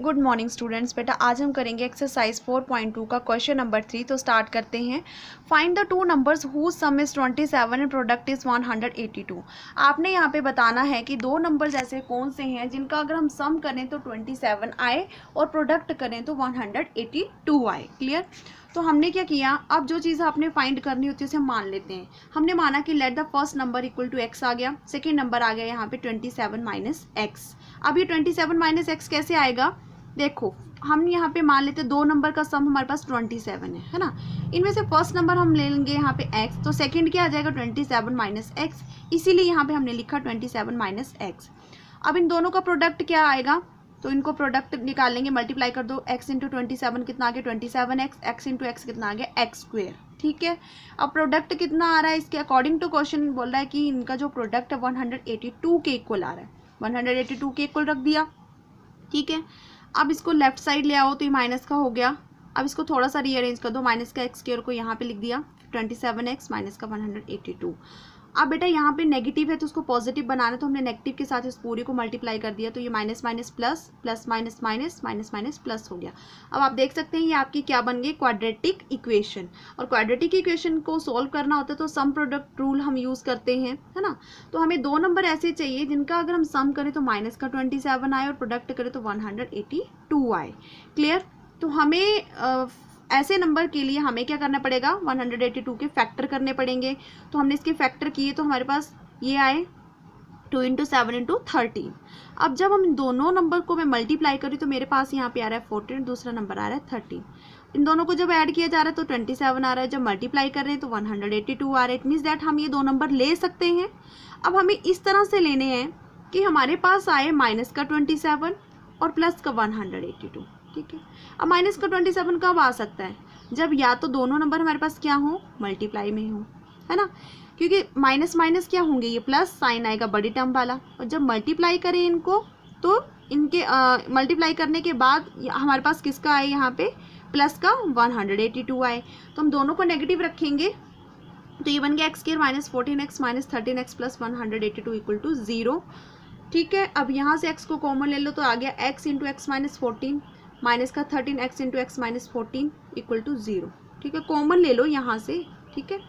Good morning students. बेटा आज हम करेंगे एक्सरसाइज 4.2 का क्वेश्चन नंबर 3। तो स्टार्ट करते हैं। Find the two numbers whose sum is 27 and product is 182। आपने यहाँ पे बताना है कि दो नंबर्स ऐसे कौन से हैं जिनका अगर हम सम करें तो 27 आए और प्रोडक्ट करें तो 182 आए। क्लियर। तो हमने क्या किया, अब जो चीज़ आपने फाइंड करनी होती है उसे मान लेते हैं। हमने माना कि let the first number equal to x आ गया, सेकेंड नंबर आ गया यहाँ पे 27 माइनस एक्स। अब ये 27 माइनस एक्स कैसे आएगा, देखो हम यहाँ पे मान लेते दो नंबर का सम हमारे पास 27 है ना। इनमें से फर्स्ट नंबर हम ले लेंगे यहाँ पे x, तो सेकंड क्या आ जाएगा 27 माइनस एक्स, इसीलिए यहाँ पे हमने लिखा 27 माइनस एक्स। अब इन दोनों का प्रोडक्ट क्या आएगा, तो इनको प्रोडक्ट निकालेंगे, मल्टीप्लाई कर दो। x इंटू 27 कितना आ गया 27x, x इंटू एक्स कितना आ गया एक्स स्क्वेयर। ठीक है। अब प्रोडक्ट कितना आ रहा है इसके अकॉर्डिंग टू क्वेश्चन बोल रहा है कि इनका जो प्रोडक्ट है 182 के इक्वल आ रहा है। 182 के इक्वल रख दिया। ठीक है। अब इसको लेफ्ट साइड ले आओ तो ये माइनस का हो गया। अब इसको थोड़ा सा रीअरेंज कर दो, माइनस का एक्स स्क्वायर को यहाँ पे लिख दिया 27x माइनस का 182। अब बेटा यहाँ पे नेगेटिव है तो उसको पॉजिटिव बनाना, तो हमने नेगेटिव के साथ इस पूरी को मल्टीप्लाई कर दिया, तो ये minus minus plus, plus minus minus, minus minus plus हो गया। अब आप देख सकते हैं ये आपकी क्या बन गई, क्वाड्रेटिक इक्वेशन। और क्वाड्रेटिक इक्वेशन को सोल्व करना होता है तो सम प्रोडक्ट रूल हम यूज़ करते हैं, है ना। तो हमें दो नंबर ऐसे चाहिए जिनका अगर हम सम करें तो माइनस का 27 आए और प्रोडक्ट करें तो 182 आए। क्लियर। तो हमें ऐसे नंबर के लिए हमें क्या करना पड़ेगा, 182 के फैक्टर करने पड़ेंगे। तो हमने इसके फैक्टर किए तो हमारे पास ये आए 2 इंटू 7 इंटू 13। अब जब हम दोनों नंबर को मैं मल्टीप्लाई करी तो मेरे पास यहाँ पे आ रहा है 14, दूसरा नंबर आ रहा है 13। इन दोनों को जब ऐड किया जा रहा है तो 27 आ रहा है, जब मल्टीप्लाई कर रहे हैं तो 182 आ रहा है। इट मीन्स दैट हम ये दो नंबर ले सकते हैं। अब हमें इस तरह से लेने हैं कि हमारे पास आए माइनस का 27 और प्लस का 182। ठीक है। अब माइनस का 27 कब आ सकता है, जब या तो दोनों नंबर हमारे पास क्या हो, मल्टीप्लाई में हो, है ना। क्योंकि माइनस माइनस क्या होंगे, ये प्लस साइन आएगा बड़ी टर्म वाला, और जब मल्टीप्लाई करें इनको तो इनके मल्टीप्लाई करने के बाद हमारे पास किसका आए, यहाँ पे प्लस का 182 आए। तो हम दोनों को नेगेटिव रखेंगे तो ये बन गया x square minus 14x minus 13x plus 182 equal to 0। ठीक है। अब यहाँ से x को कॉमन ले लो तो आ गया x into x minus 14 minus का 13x into x minus 14 equal to 0। ठीक है। कॉमन ले लो यहाँ से। ठीक है।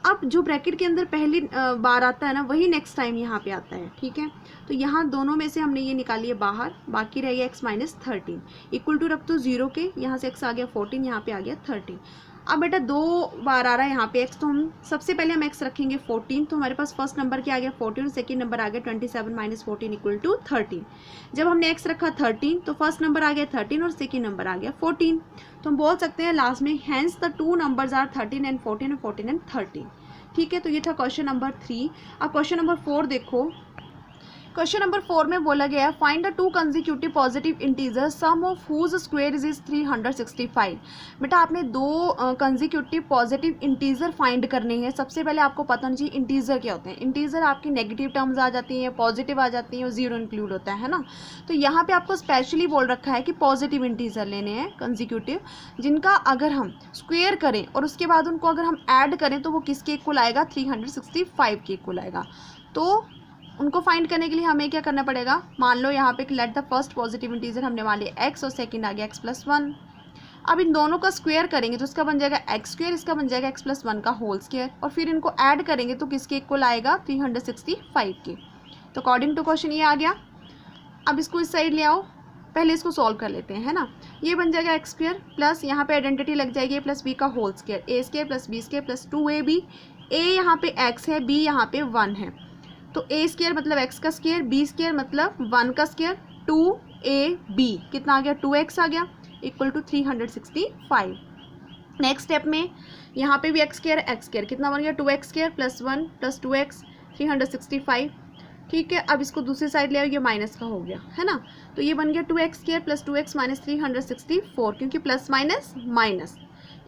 अब जो ब्रैकेट के अंदर पहली बार आता है ना वही नेक्स्ट टाइम यहाँ पे आता है। ठीक है। तो यहाँ दोनों में से हमने ये निकाली है बाहर, बाकी रह गया x माइनस 13 इक्वल टू रख दो 0 के, यहाँ से x आ गया 14, यहाँ पे आ गया 13। अब बेटा दो बार आ रहा है यहाँ पे x, तो हम सबसे पहले हम x रखेंगे 14, तो हमारे पास फर्स्ट नंबर क्या आ गया 14 और सेकेंड नंबर आ गया 27 माइनस 14 इक्वल टू 13। जब हमने x रखा 13 तो फर्स्ट नंबर आ गया 13 और सेकेंड नंबर आ गया 14। तो हम बोल सकते हैं लास्ट में hence the two numbers are 13 and 14 और 14 एंड 13। ठीक है। तो ये था क्वेश्चन नंबर 3। अब क्वेश्चन नंबर 4 देखो। क्वेश्चन नंबर 4 में बोला गया है find the two consecutive positive integer sum of whose square is 365। बेटा आपने दो कंसेक्यूटिव पॉजिटिव इंटीजर फाइंड करने हैं। सबसे पहले आपको पता होना चाहिए इंटीजर क्या होते हैं। इंटीजर आपकी नेगेटिव टर्म्स आ जाती हैं, पॉजिटिव आ जाती हैं और जीरो इंक्लूड होता है ना। तो यहाँ पे आपको स्पेशली बोल रखा है कि पॉजिटिव इंटीजर लेने हैं कंसेक्यूटिव, जिनका अगर हम स्क्वायर करें और उसके बाद उनको अगर हम ऐड करें तो वो किसके इक्वल आएगा, 365 के इक्वल आएगा। तो उनको फाइंड करने के लिए हमें क्या करना पड़ेगा, मान लो यहाँ पे late the first positive integer हमने मान लिया x और सेकंड आ गया x प्लस 1। अब इन दोनों का स्क्वायर करेंगे तो इसका बन जाएगा x स्क्वायर, इसका बन जाएगा x प्लस 1 का होल स्क्वायर, और फिर इनको ऐड करेंगे तो किसके इक्वल आएगा 365 के। तो अकॉर्डिंग टू क्वेश्चन ये आ गया। अब इसको इस साइड ले आओ, पहले इसको सॉल्व कर लेते हैं, है ना। ये बन जाएगा एक्स स्क्वायर प्लस यहाँ पे आइडेंटिटी लग जाएगी प्लस बी का whole square, a square plus b square plus 2ab। A यहाँ पे x है, b यहाँ पे 1 है, तो ए स्क्वायर मतलब एक्स का स्क्वायर, बी स्क्वायर मतलब 1 का स्क्वायर, 2ab कितना आ गया 2x आ गया इक्वल टू 365। नेक्स्ट स्टेप में यहाँ पे भी एक्स स्क्वायर कितना बन गया 2x square plus 1 plus 2x 365। ठीक है। अब इसको दूसरी साइड ले आओ, ये माइनस का हो गया, है ना। तो ये बन गया 2x square plus 2x minus 364, क्योंकि plus minus minus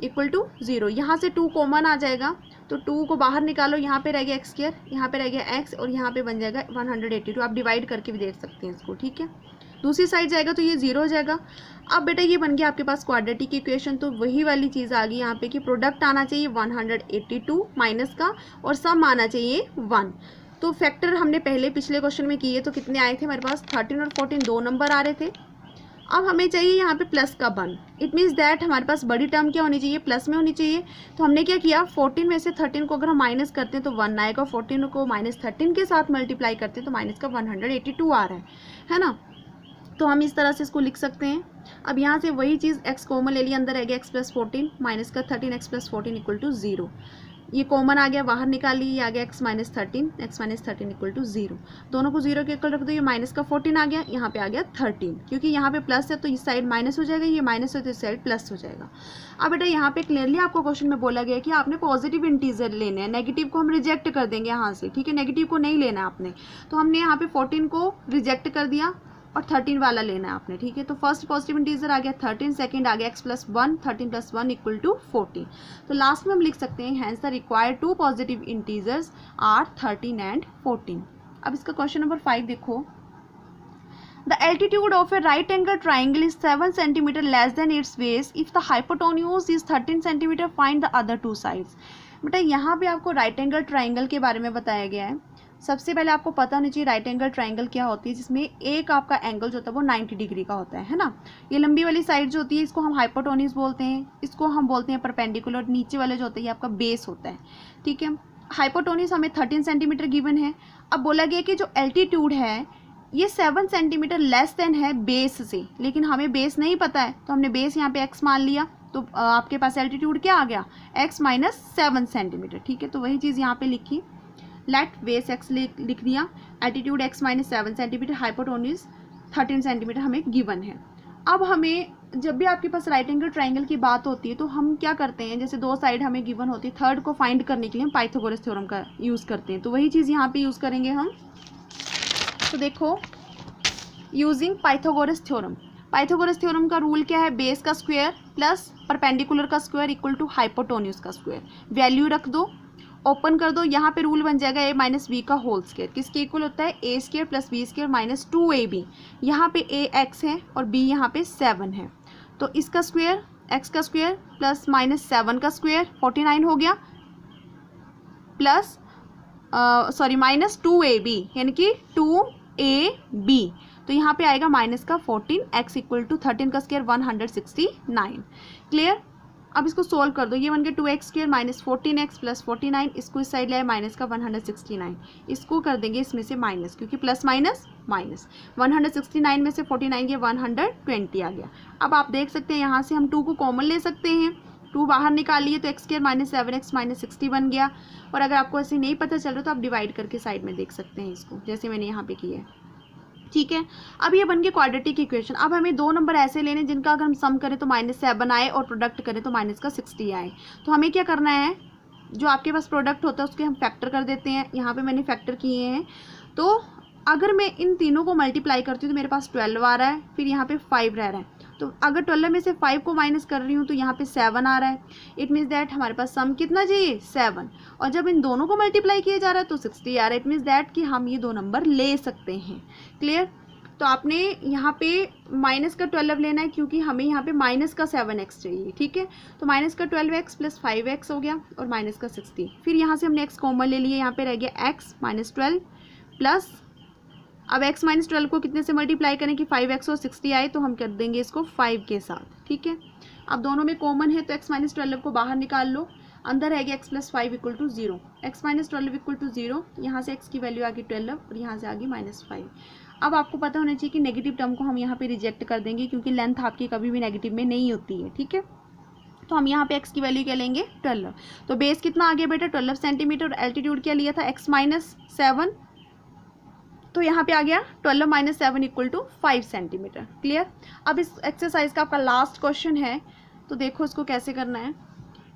equal to 0। यहाँ से 2 कॉमन आ जाएगा तो 2 को बाहर निकालो, यहाँ पे रह गया एक्स स्क्वायर, यहाँ पे रह गया x और यहाँ पे बन जाएगा 182। आप डिवाइड करके भी देख सकते हैं इसको। ठीक है। दूसरी साइड जाएगा तो ये 0 हो जाएगा। अब बेटा ये बन गया आपके पास क्वाड्रेटिक इक्वेशन। तो वही वाली चीज़ आ गई यहाँ पे कि प्रोडक्ट आना चाहिए 182 माइनस का और सम आना चाहिए 1। तो फैक्टर हमने पहले पिछले क्वेश्चन में किए तो कितने आए थे हमारे पास, 13 और 14 दो नंबर आ रहे थे। अब हमें चाहिए यहाँ पे प्लस का 1, इट मीन्स दैट हमारे पास बड़ी टर्म क्या होनी चाहिए, प्लस में होनी चाहिए। तो हमने क्या किया, 14 में से 13 को अगर हम माइनस करते हैं तो 1 आएगा, 14 को -13 के साथ मल्टीप्लाई करते हैं तो माइनस का 182 आ रहा है ना। तो हम इस तरह से इसको लिख सकते हैं। अब यहाँ से वही चीज़ x कॉमन ले लिया, अंदर रहेगा x + 14 माइनस का 13 x + 14 = 0। ये कॉमन आ गया, बाहर निकालिए, ये आ गया x - 13 = 0। दोनों को 0 के इक्वल रख दो, ये माइनस का 14 आ गया, यहाँ पे आ गया 13, क्योंकि यहाँ पे प्लस है तो इस साइड माइनस हो जाएगा, ये माइनस है तो इस साइड प्लस हो जाएगा। अब बेटा यहाँ पे क्लियरली आपको क्वेश्चन में बोला गया है कि आपने पॉजिटिव इंटीजर लेने हैं, नेगेटिव को हम रिजेक्ट कर देंगे यहाँ से, ठीक है, नेगेटिव को नहीं लेना आपने। तो हमने यहाँ पे 14 को रिजेक्ट कर दिया और 13 वाला लेना है आपने, ठीक है। तो फर्स्ट पॉजिटिव इंटीजर आ गया 13, सेकंड आ गया x + 1, 13 + 1 = 14। तो लास्ट में हम लिख सकते हैं hence the required 2 positive integers are 13 and 14। अब इसका क्वेश्चन नंबर 5 देखो। The altitude of a right angle triangle is 7 cm less than its base. If the hypotenuse is 13 cm, find the other two sides. बेटा यहाँ पे आपको right angle triangle के बारे में बताया गया है। सबसे पहले आपको पता होना चाहिए राइट एंगल ट्राइंगल क्या होती है, जिसमें एक आपका एंगल जो होता है वो 90 डिग्री का होता है ना। ये लंबी वाली साइड जो होती है इसको हम हाइपोटेन्यूज बोलते हैं, इसको हम बोलते हैं परपेंडिकुलर। नीचे वाले जो होते हैं ये आपका बेस होता है, ठीक है। हाइपोटेन्यूज हमें 13 सेंटीमीटर गिवन है। अब बोला गया कि जो एल्टीट्यूड है ये 7 सेंटीमीटर लेस देन है बेस से, लेकिन हमें बेस नहीं पता है तो हमने बेस यहाँ पे x मान लिया, तो आपके पास एल्टीट्यूड क्या आ गया, x - 7 सेंटीमीटर, ठीक है। तो वही चीज़ यहाँ पे लिखी, लेट बेस x लिख दिया, altitude x - 7 centimetre, hypotenuse 13 centimetre हमें गिवन है। अब हमें जब भी आपके पास राइट एंगल ट्राइंगल की बात होती है तो हम क्या करते हैं, जैसे दो साइड हमें गिवन होती है, थर्ड को फाइंड करने के लिए हम पाइथागोरस थ्योरम का यूज़ करते हैं। तो वही चीज़ यहाँ पे यूज़ करेंगे हम। तो देखो, using Pythagoras theorem, Pythagoras theorem का रूल क्या है, बेस का स्क्वायर प्लस परपेंडिकुलर का स्क्वायर इक्वल टू हाइपोटेन्यूज का स्क्वायर। वैल्यू रख दो, ओपन कर दो, यहाँ पे रूल बन जाएगा a - b का होल स्क्वायर, किसके इक्वल होता है, a² + b² - 2ab। यहाँ पे a x है और b यहाँ पे 7 है, तो इसका स्क्वायर x का स्क्वायर प्लस -7 का स्क्वायर 49 हो गया, प्लस -2ab यानी कि 2ab। तो यहाँ पे आएगा माइनस का 14, x = 13 का स्क्वायर 169। क्लियर। अब इसको सोल्व कर दो, ये बन गया 2x² - 14x + 49, इसको इस साइड लाए माइनस का 169, इसको कर देंगे इसमें से माइनस, क्योंकि प्लस माइनस माइनस, 169 में से 49 गया 120 आ गया। अब आप देख सकते हैं यहाँ से हम 2 को कॉमन ले सकते हैं, 2 बाहर निकालिए तो x² - 7x - 60 बन गया। और अगर आपको ऐसे नहीं पता चल रहा तो आप डिवाइड करके साइड में देख सकते हैं इसको, जैसे मैंने यहाँ पे किया है, ठीक है। अब ये बन गए क्वाड्रेटिक इक्वेशन। अब हमें दो नंबर ऐसे लेने जिनका अगर हम सम करें तो -7 आए और प्रोडक्ट करें तो माइनस का 60 आए। तो हमें क्या करना है, जो आपके पास प्रोडक्ट होता है उसके हम फैक्टर कर देते हैं। यहाँ पे मैंने फैक्टर किए हैं, तो अगर मैं इन तीनों को मल्टीप्लाई करती हूँ तो मेरे पास 12 आ रहा है, फिर यहाँ पे 5 रह रहा है। तो अगर 12 में से 5 को माइनस कर रही हूँ तो यहाँ पे 7 आ रहा है। इट मीन्स दैट हमारे पास सम कितना चाहिए, 7, और जब इन दोनों को मल्टीप्लाई किया जा रहा है तो 60 आ रहा है। इट मीन्स दैट कि हम ये 2 नंबर ले सकते हैं। क्लियर। तो आपने यहाँ पे माइनस का 12 लेना है, क्योंकि हमें यहाँ पे माइनस का 7x चाहिए, ठीक है। तो माइनस का 12x + 5x हो गया और माइनस का 60। फिर यहाँ से हमने x कॉमन ले लिया, यहाँ पे रह गया x - 12 प्लस, अब x - 12 को कितने से मल्टीप्लाई करें कि 5x और 60 आए, तो हम कर देंगे इसको 5 के साथ, ठीक है। अब दोनों में कॉमन है तो x - 12 को बाहर निकाल लो, अंदर है x + 5 = 0, x - 12 = 0, यहाँ से x की वैल्यू आ गई 12 और यहाँ से आ गई -5। अब आपको पता होना चाहिए कि नेगेटिव टर्म को हम यहाँ पे रिजेक्ट कर देंगे, क्योंकि लेंथ आपकी कभी भी नेगेटिव में नहीं होती है, ठीक है। तो हम यहाँ पे x की वैल्यू क्या लेंगे, 12। तो बेस कितना आ गया बेटा, 12 सेंटीमीटर, और एल्टीट्यूड क्या लिया था, x - 7, तो यहाँ पे आ गया 12 - 7 = 5 सेंटीमीटर। क्लियर। अब इस एक्सरसाइज का आपका लास्ट क्वेश्चन है, तो देखो इसको कैसे करना है।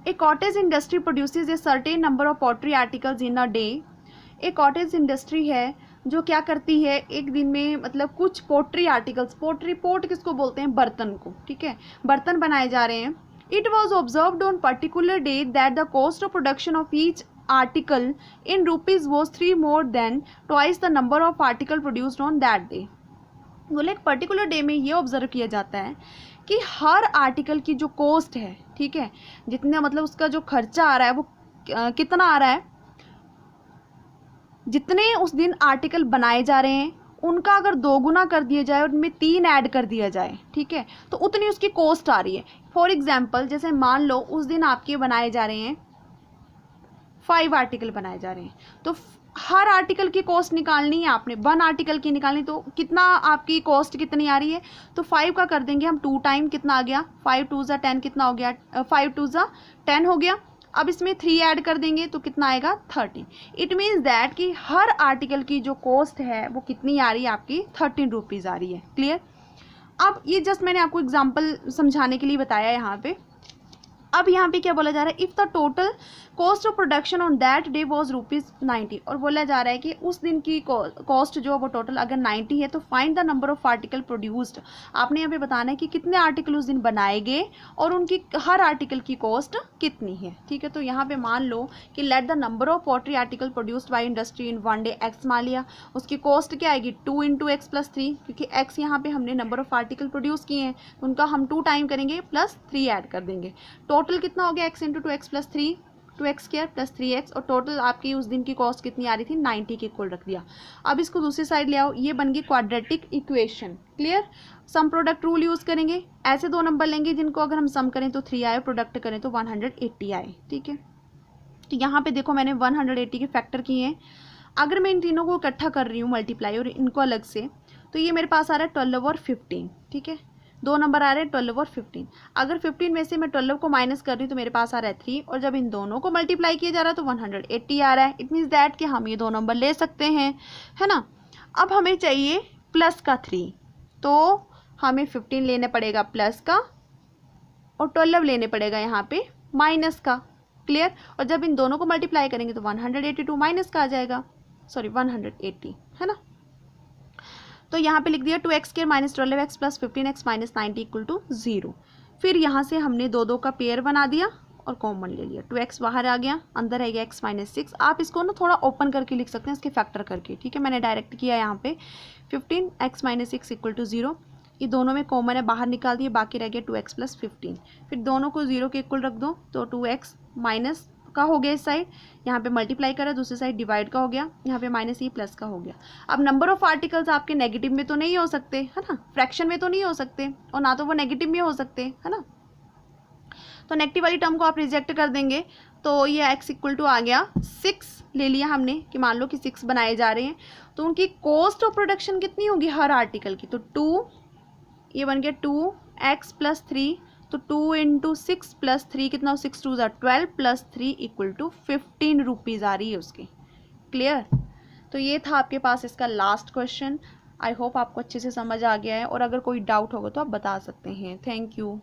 A cottage industry produces a certain number of pottery articles in a day. एक कॉटेज इंडस्ट्री है जो क्या करती है, एक दिन में मतलब कुछ पोट्री आर्टिकल्स, पोट किसको बोलते हैं, बर्तन को, ठीक है, बर्तन बनाए जा रहे हैं। It was observed on particular day that the cost of production of each article in rupees was 3 more than twice the number of article produced on that day. बोले एक पर्टिकुलर डे में ये ऑब्जर्व किया जाता है कि हर article की जो कॉस्ट है, ठीक है, जितना मतलब उसका जो खर्चा आ रहा है वो कितना आ रहा है, जितने उस दिन आर्टिकल बनाए जा रहे हैं उनका अगर 2 गुना कर दिया जाए और उनमें 3 ऐड कर दिया जाए, ठीक है, तो उतनी उसकी कॉस्ट आ रही है। फॉर एग्जाम्पल जैसे मान लो उस दिन आपके बनाए जा रहे हैं 5 आर्टिकल बनाए जा रहे हैं, तो हर आर्टिकल की कॉस्ट निकालनी है आपने, 1 आर्टिकल की निकालनी, तो कितना आपकी कॉस्ट कितनी आ रही है, तो 5 का कर देंगे हम 2 टाइम, कितना आ गया 5 2 ज़ा 10, कितना हो गया 5 2 ज़ा 10 हो गया। अब इसमें 3 ऐड कर देंगे तो कितना आएगा 13। इट मीन्स दैट कि हर आर्टिकल की जो कॉस्ट है वो कितनी आ रही है आपकी 13 रुपीज़ आ रही है। क्लियर। अब ये जस्ट मैंने आपको एग्जांपल समझाने के लिए बताया यहाँ पे। अब यहाँ पे क्या बोला जा रहा है, if the total cost of production on that day was ₹90, और बोला जा रहा है कि उस दिन की कॉस्ट जो वो टोटल अगर 90 है तो find the number of article produced. आपने यहाँ पे बताना है कि कितने आर्टिकल उस दिन बनाए गए और उनकी हर आर्टिकल की कॉस्ट कितनी है। ठीक है, तो यहाँ पे मान लो कि let the number of pottery article produced by industry in 1 day x मान लिया, उसकी कॉस्ट क्या आएगी 2 × x+3, क्योंकि x यहाँ पे हमने नंबर ऑफ आर्टिकल प्रोड्यूस किए हैं, उनका हम 2 टाइम करेंगे प्लस 3 ऐड कर देंगे। टोटल कितना हो गया x × 2x+3, 2x² + 3x, और टोटल आपकी उस दिन की कॉस्ट कितनी आ रही थी 90 के इक्वल रख दिया। अब इसको दूसरी साइड ले आओ, ये बन गई quadratic equation. Clear. Some product rule use करेंगे, ऐसे 2 नंबर लेंगे जिनको अगर हम सम करें तो 3 आए, प्रोडक्ट करें तो 180 आए। ठीक है, तो यहाँ पे देखो मैंने 180 के फैक्टर किए हैं। अगर मैं इन तीनों को इकट्ठा कर रही हूँ मल्टीप्लाई और इनको अलग से, तो ये मेरे पास आ रहा है 12 और 15। ठीक है, 2 नंबर आ रहे हैं 12 और 15। अगर 15 में से मैं 12 को माइनस कर रही हूँ तो मेरे पास आ रहा है 3, और जब इन दोनों को मल्टीप्लाई किया जा रहा है तो 180 आ रहा है। इट मीन्स दैट कि हम ये 2 नंबर ले सकते हैं, है ना। अब हमें चाहिए प्लस का 3, तो हमें 15 लेना पड़ेगा प्लस का और 12 लेने पड़ेगा यहाँ पे माइनस का। क्लियर। और जब इन दोनों को मल्टीप्लाई करेंगे तो 182 माइनस का आ जाएगा, सॉरी 180, है ना। तो यहाँ पे लिख दिया 2x² - 12x + 15x - 90 = 0। फिर यहाँ से हमने 2 का पेयर बना दिया और कॉमन ले लिया, 2x बाहर आ गया, अंदर है x - 6। आप इसको ना थोड़ा ओपन करके लिख सकते हैं, इसके फैक्टर करके। ठीक है, मैंने डायरेक्ट किया यहाँ पे 15x - 6 = 0। ये दोनों में कॉमन है, बाहर निकाल दिए, बाकी रह गया 2x + 15। फिर दोनों को 0 के इक्वल रख दो, तो 2x माइनस का हो गया इस साइड, यहाँ पे मल्टीप्लाई करा, दूसरी साइड डिवाइड का हो गया, यहाँ पे माइनस ये प्लस का हो गया। अब नंबर ऑफ आर्टिकल्स आपके नेगेटिव में तो नहीं हो सकते, है ना, फ्रैक्शन में तो नहीं हो सकते, और ना तो वो नेगेटिव में हो सकते, है ना। तो नेगेटिव वाली टर्म को आप रिजेक्ट कर देंगे, तो ये x = आ गया 6 ले लिया हमने, कि मान लो कि 6 बनाए जा रहे हैं, तो उनकी कॉस्ट ऑफ प्रोडक्शन कितनी होगी हर आर्टिकल की, तो 2, ये बन गया 2x + 3, तो 2 × 6 + 3 कितना हो, 6 2 = 12 + 3 = 15 रुपीज़ आ रही है उसकी। क्लियर। तो ये था आपके पास इसका लास्ट क्वेश्चन। आई होप आपको अच्छे से समझ आ गया है, और अगर कोई डाउट होगा तो आप बता सकते हैं। Thank you.